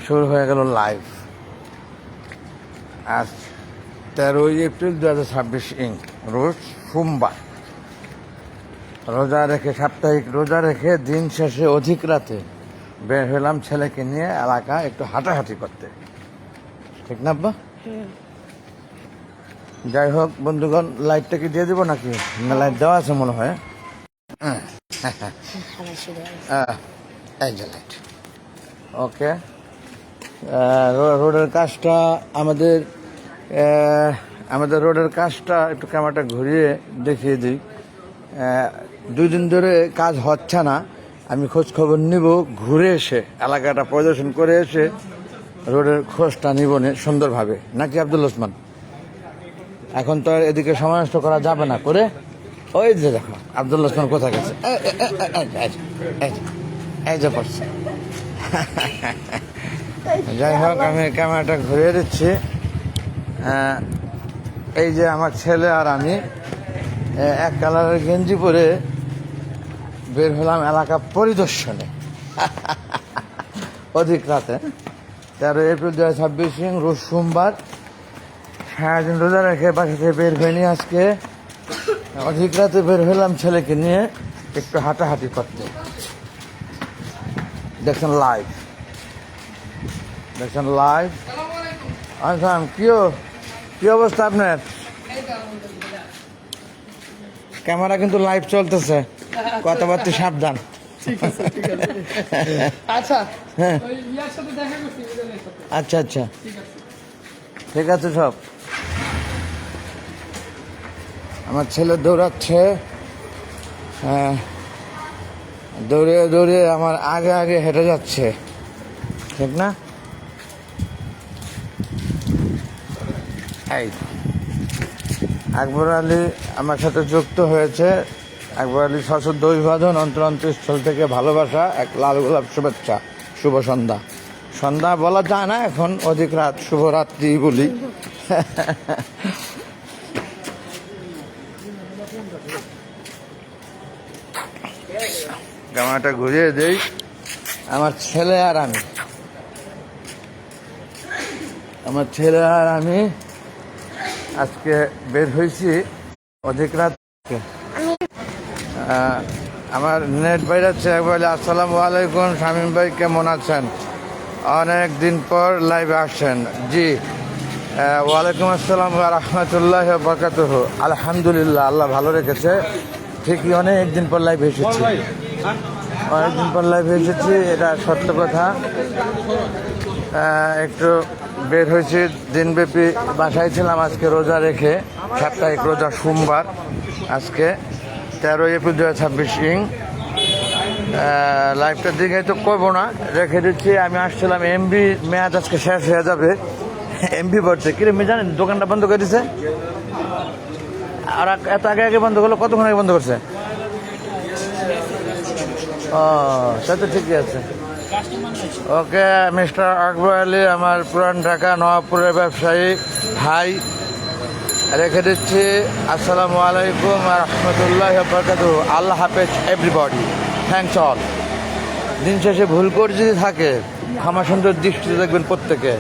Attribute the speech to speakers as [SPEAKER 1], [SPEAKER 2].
[SPEAKER 1] শুরু হয়ে গেল লাইভ। আজ 13 এপ্রিল 2026 রোজ সোমবার। রোজা রেখে, সাপ্তাহিক রোজা রেখে দিন শেষে অধিক রাতে বের হলাম ছেলেকে নিয়ে এলাকা একটু হাঁটাহাঁটি করতে। ঠিক না আব্বা? যাই হোক বন্ধুগণ, লাইটটা কি দিয়ে দিব নাকি? না, লাইট দেওয়া আছে মনে হয়। এই যে লাইট। ওকে, রোডের কাজটা আমাদের রোডের কাজটা একটু ক্যামেরাটা ঘুরিয়ে দেখিয়ে দিই। 2 দিন ধরে কাজ হচ্ছে না। আমি খোঁজ খবর নিব, ঘুরে এসে এলাকাটা পরিদর্শন করে এসে রোডের খোঁজটা নিব সুন্দরভাবে, নাকি আব্দুল ওসমান? এখন তো আর এদিকে সময় নষ্ট করা যাবে না করে। ওই যে দেখো আব্দুল ওসমান কোথায় গেছে, এই যে পড়ছে। যাই হোক, আমি ক্যামেরাটা ঘুরিয়ে দিচ্ছি। এই যে আমার ছেলে আর আমি এক কালারের গেঞ্জি পরে বের হলাম এলাকা পরিদর্শনে অধিক রাতে। 13 এপ্রিল 2026 রোজ সোমবার। সারাদিন রোজা রেখে বাসা থেকে বের হয়নি আজকে। অধিক রাতে বের হলাম ছেলেকে নিয়ে একটু হাঁটাহাঁটি করতে। দেখছেন লাইভ। আচ্ছা, কি অবস্থা আপনার? ক্যামেরা কিন্তু লাইভ চলতেছে, কথাবার্তা সাবধান। আচ্ছা আচ্ছা, ঠিক আছে সব। আমার ছেলে দৌড়াচ্ছে, দৌড়ে আমার আগে আগে হেঁটে যাচ্ছে, ঠিক না? এই আকবর আলী আমার সাথে যুক্ত হয়েছে। আকবর আলী সশস্ত্র অভিবাদন, অন্তরস্থল থেকে ভালোবাসা, এক লাল গোলাপ শুভেচ্ছা, শুভ সন্ধ্যা। সন্ধ্যা বলা যায় না এখন, অধিক রাত, শুভরাত্রি বলি। ক্যামেরাটা ঘুরিয়ে দেই। আমার ছেলে আর আমি আজকে বের হয়েছি অধিক রাত। আমার নেট বাইরাচ্ছে। একবার আসসালামু আলাইকুম শামীম ভাই, কেমন আছেন? অনেক দিন পর লাইভে আসছেন। জি, ওয়ালাইকুম আসসালাম ওয়া রাহমাতুল্লাহি ওয়া বারাকাতুহু। আলহামদুলিল্লাহ, আল্লাহ ভালো রেখেছে। ঠিকই অনেকদিন পর লাইভে এসেছি, এটা সত্য কথা। একটু বের হয়েছি, দিনব্যাপী বাসায় ছিলাম আজকে রোজা রেখে, সাপ্তাহিক রোজা সোমবার। আজকে 13 এপ্রিল 2026। লাইভটার দিকে তো করবো না, রেখে দিচ্ছি। আমি আসছিলাম, এমবি মেয়াদ আজকে শেষ হয়ে যাবে। এমবি পড়ছে কিরম জানেন, দোকানটা বন্ধ করে দিছে। আর এত আগে বন্ধ করলো, কতক্ষণ আগে বন্ধ করছে? ও, সে তো ঠিকই আছে। ওকে, মিস্টার আকবর আলী, আমার পুরান ঢাকা নবাবপুরের ব্যবসায়ী ভাই, রেখে দিচ্ছি। আসসালামু আলাইকুম ওয়া রাহমাতুল্লাহি ওয়া বারাকাতুহু। আল্লাহ হাফেজ এভরিবডি, থ্যাংকস অল। দিন শেষে ভুল করে যদি থাকে ক্ষমা সুন্দর দৃষ্টিতে দেখবেন প্রত্যেকে।